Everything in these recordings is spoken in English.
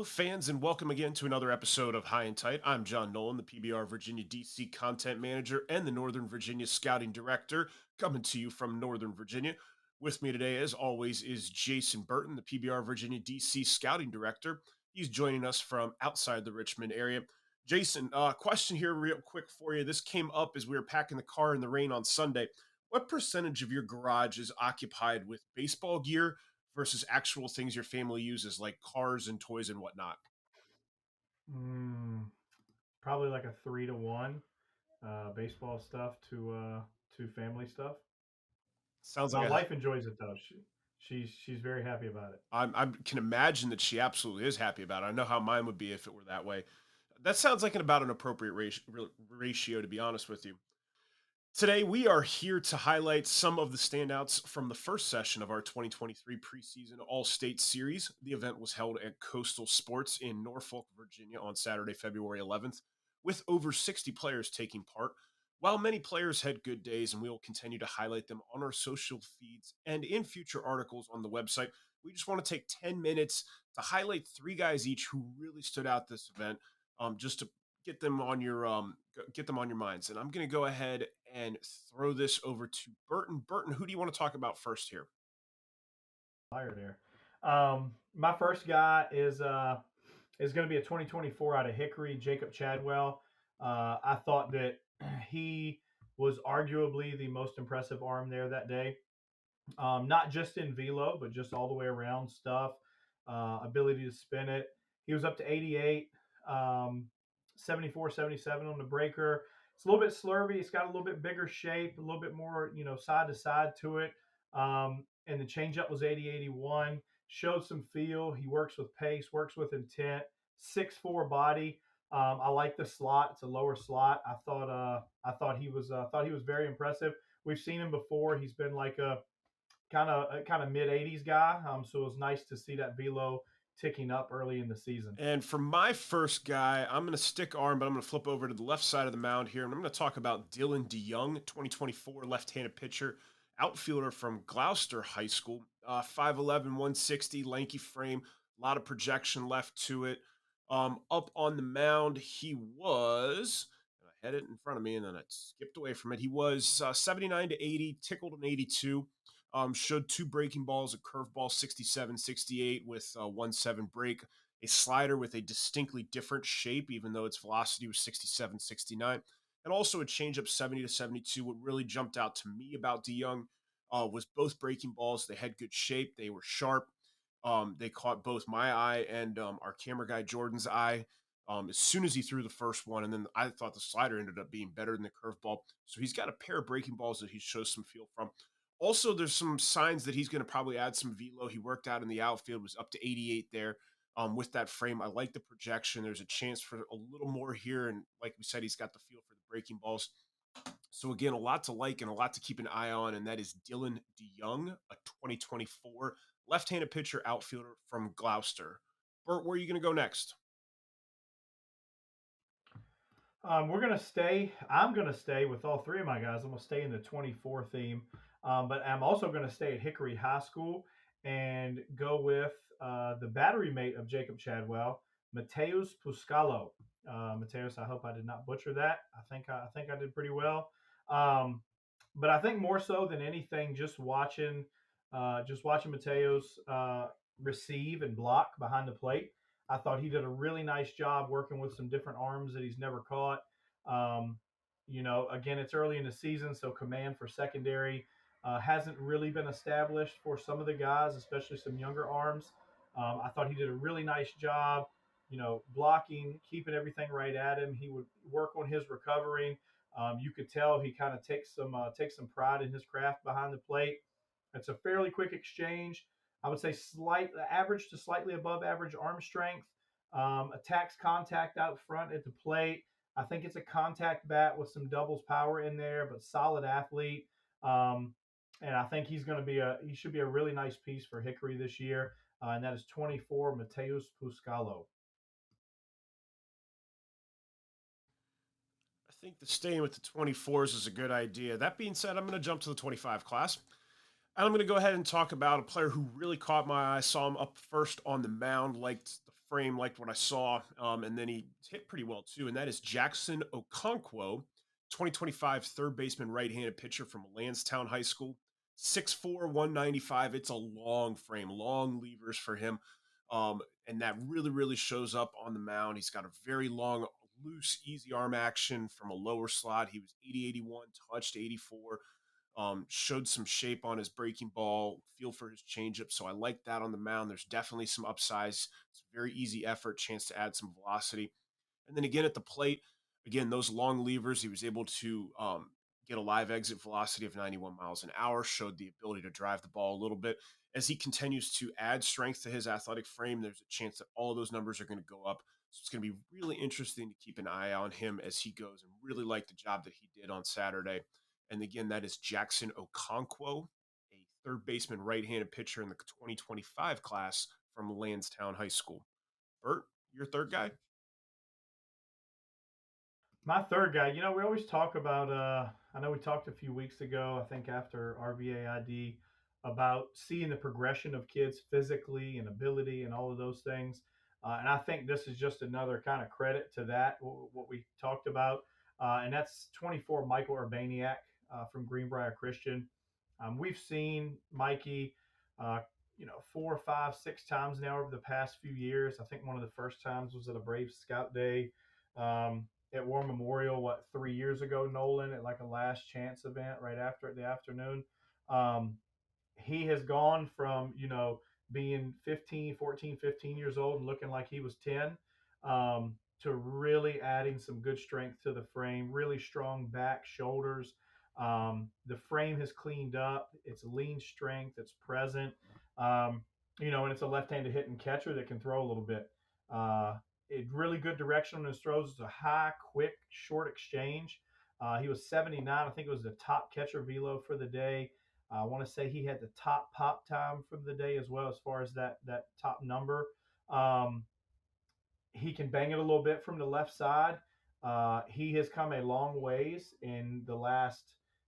Hello, fans, and welcome again to another episode of High and Tight. I'm John Nolan, the PBR Virginia DC content manager and the Northern Virginia scouting director, coming to you from Northern Virginia. With me today, as always, is Jason Burton, the PBR Virginia DC scouting director. He's joining us from outside the Richmond area. Jason, question here, real quick for you. This came up as we were packing the car in the rain on Sunday. What percentage of your garage is occupied with baseball gear versus actual things your family uses like cars and toys and whatnot? Mm, Probably like a 3 to 1, baseball stuff to family stuff. Sounds like My a wife enjoys it though. She's very happy about it. I can imagine that she absolutely is happy about it. I know how mine would be if it were that way. That sounds like about an appropriate ratio, to be honest with you. Today, we are here to highlight some of the standouts from the first session of our 2023 preseason All State Series. The event was held at Coastal Sports in Norfolk, Virginia on Saturday, February 11th, with over 60 players taking part. While many players had good days, and we will continue to highlight them on our social feeds and in future articles on the website, we just want to take 10 minutes to highlight three guys each who really stood out this event, just to get them on your get them on your minds. And I'm going to go ahead and throw this over to Burton. Burton, who do you want to talk about first here? Fire there. My first guy is going to be a 2024 out of Hickory, Jacob Chadwell. I thought that he was arguably the most impressive arm there that day. Not just in velo, but just all the way around stuff, ability to spin it. He was up to 88, um, 74, 77 on the breaker. It's a little bit slurvy. It's got a little bit bigger shape, a little bit more, side to side to it. And the changeup was 80, 81. Showed some feel. He works with pace, works with intent. 6'4" body. I like the slot. It's a lower slot. I thought he was very impressive. We've seen him before. He's been like a kind of mid 80s guy. So it was nice to see that velo ticking up early in the season. And for my first guy, I'm going to stick arm, but I'm going to flip over to the left side of the mound here. And I'm going to talk about Dylan DeYoung, 2024 left handed pitcher, outfielder from Gloucester High School. 5'11, 160, lanky frame, a lot of projection left to it. Up on the mound, he was, and I had it in front of me and then I skipped away from it. He was 79 to 80, tickled an 82. Showed two breaking balls, a curveball 67, 68 with a 1-7 break, a slider with a distinctly different shape, even though its velocity was 67, 69, and also a changeup 70 to 72. What really jumped out to me about DeYoung was both breaking balls. They had good shape, they were sharp. They caught both my eye and our camera guy Jordan's eye. As soon as he threw the first one, and then I thought the slider ended up being better than the curveball. So he's got a pair of breaking balls that he shows some feel from. Also, there's some signs that he's going to probably add some velo. He worked out in the outfield, was up to 88 there with that frame. I like the projection. There's a chance for a little more here. And like we said, he's got the feel for the breaking balls. So, again, a lot to like and a lot to keep an eye on. And that is Dylan DeYoung, a 2024 left handed pitcher outfielder from Gloucester. Bert, where are you going to go next? I'm gonna stay with all three of my guys. I'm gonna stay in the 24 theme, but I'm also gonna stay at Hickory High School and go with the battery mate of Jacob Chadwell, Mateus Puscalo. Mateus, I hope I did not butcher that. I think I did pretty well. Um, but I think more so than anything, just watching Mateus receive and block behind the plate. I thought he did a really nice job working with some different arms that he's never caught. Um, again, it's early in the season, so command for secondary hasn't really been established for some of the guys, especially some younger arms. I thought he did a really nice job, blocking, keeping everything right at him. He would work on his recovering. You could tell he kind of takes some pride in his craft behind the plate. It's a fairly quick exchange. I would say average to slightly above average arm strength. Attacks contact out front at the plate. I think it's a contact bat with some doubles power in there, but solid athlete. Um, and I think he should be a really nice piece for Hickory this year. And that is 24 Mateus Puscalo. I think the staying with the 24s is a good idea. That being said, I'm going to jump to the 25 class. And I'm going to go ahead and talk about a player who really caught my eye. Saw him up first on the mound, liked the frame, liked what I saw, and then he hit pretty well too. And that is Jackson Okonkwo, 2025 third baseman, right-handed pitcher from Lansdowne High School, 6'4", 195. It's a long frame, long levers for him, and that really shows up on the mound. He's got a very long, loose, easy arm action from a lower slot. He was 80, 81, touched 84. Showed some shape on his breaking ball, feel for his changeup. So I like that on the mound. There's definitely some upsize. It's a very easy effort, chance to add some velocity. And then again at the plate, again, those long levers, he was able to get a live exit velocity of 91 miles an hour, showed the ability to drive the ball a little bit. As he continues to add strength to his athletic frame, there's a chance that all of those numbers are going to go up. So it's going to be really interesting to keep an eye on him as he goes, and really like the job that he did on Saturday. And again, that is Jackson Okonkwo, a third baseman, right-handed pitcher in the 2025 class from Lansdowne High School. Bert, your third guy? My third guy, we always talk about. I know we talked a few weeks ago, I think after RVAID, about seeing the progression of kids physically and ability and all of those things. And I think this is just another kind of credit to that, what we talked about. And that's 24 Michael Urbaniak from Greenbrier Christian. We've seen Mikey, uh, 4, 5, 6 times now over the past few years. I think one of the first times was at a Braves Scout Day. At War Memorial, 3 years ago, Nolan, at like a last chance event right after the afternoon. Um, he has gone from, being 15, 14, 15 years old and looking like he was 10, to really adding some good strength to the frame, really strong back, shoulders. The frame has cleaned up. It's lean strength. It's present. Um, and it's a left-handed hitting catcher that can throw a little bit. Uh, really good direction on his throws. It's a high, quick, short exchange. He was 79. I think it was the top catcher velo for the day. I want to say he had the top pop time from the day as well, as far as that top number. Um, he can bang it a little bit from the left side. He has come a long ways in the last,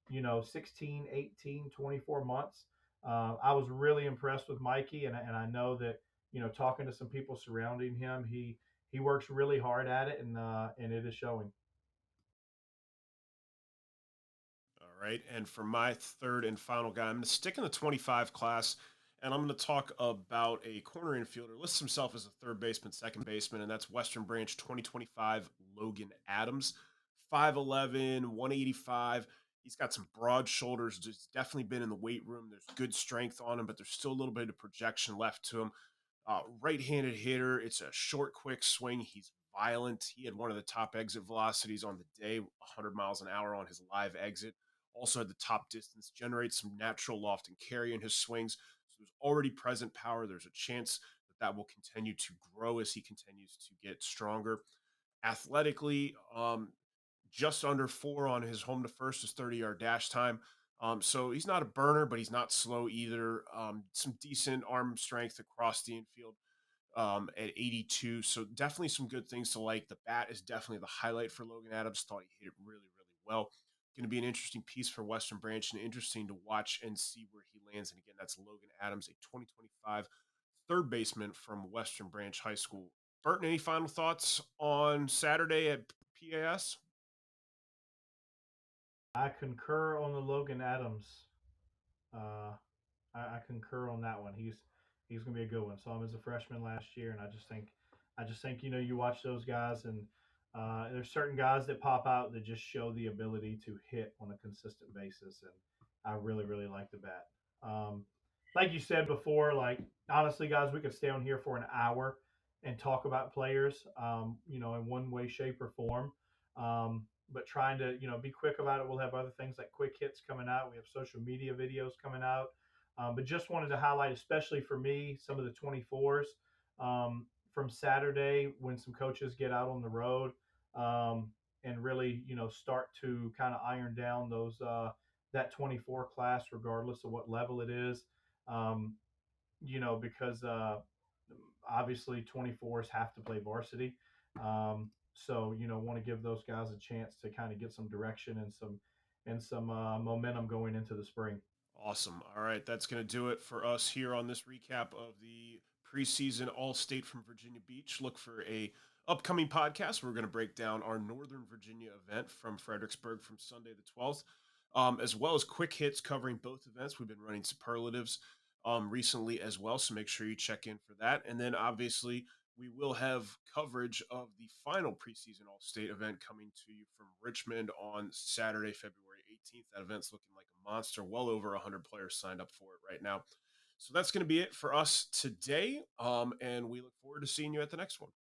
16, 18, 24 months. I was really impressed with Mikey, and I know that, talking to some people surrounding him, he works really hard at it, and it is showing. All right. And for my third and final guy, I'm going to stick in the 25 class, and I'm going to talk about a corner infielder. Lists himself as a third baseman, second baseman, and that's Western Branch 2025 Logan Adams. 5'11, 185. He's got some broad shoulders. Just definitely been in the weight room. There's good strength on him, but there's still a little bit of projection left to him. Right-handed hitter. It's a short, quick swing. He's violent. He had one of the top exit velocities on the day, 100 miles an hour on his live exit. Also had the top distance, generates some natural loft and carry in his swings. So there's already present power. There's a chance that will continue to grow as he continues to get stronger. Athletically, just under 4 on his home to first, his 30-yard dash time. So he's not a burner, but he's not slow either. Some decent arm strength across the infield at 82. So definitely some good things to like. The bat is definitely the highlight for Logan Adams. Thought he hit it really well. Going to be an interesting piece for Western Branch and interesting to watch and see where he lands. And again, that's Logan Adams, a 2025 third baseman from Western Branch High School. Burton, any final thoughts on Saturday at PAS? I concur on the Logan Adams. Uh, I concur on that one. He's going to be a good one. Saw him as a freshman last year, and I just think you watch those guys, and there's certain guys that pop out that just show the ability to hit on a consistent basis, and I really like the bat. Um, like you said before, like honestly, guys, we could stay on here for an hour and talk about players, in one way, shape, or form. But trying to be quick about it. We'll have other things like quick hits coming out. We have social media videos coming out. But just wanted to highlight, especially for me, some of the 24s from Saturday when some coaches get out on the road, um, and really, start to kind of iron down those that 24 class, regardless of what level it is. Um, because obviously 24s have to play varsity. So want to give those guys a chance to kind of get some direction and some momentum going into the spring. Awesome. All right, that's going to do it for us here on this recap of the preseason All State from Virginia Beach. Look for a upcoming podcast. We're going to break down our Northern Virginia event from Fredericksburg from Sunday the 12th, as well as quick hits covering both events. We've been running superlatives recently as well, so make sure you check in for that. And then obviously we will have coverage of the final preseason All State event coming to you from Richmond on Saturday, February 18th. That event's looking like a monster. Well over 100 players signed up for it right now. So that's going to be it for us today. And we look forward to seeing you at the next one.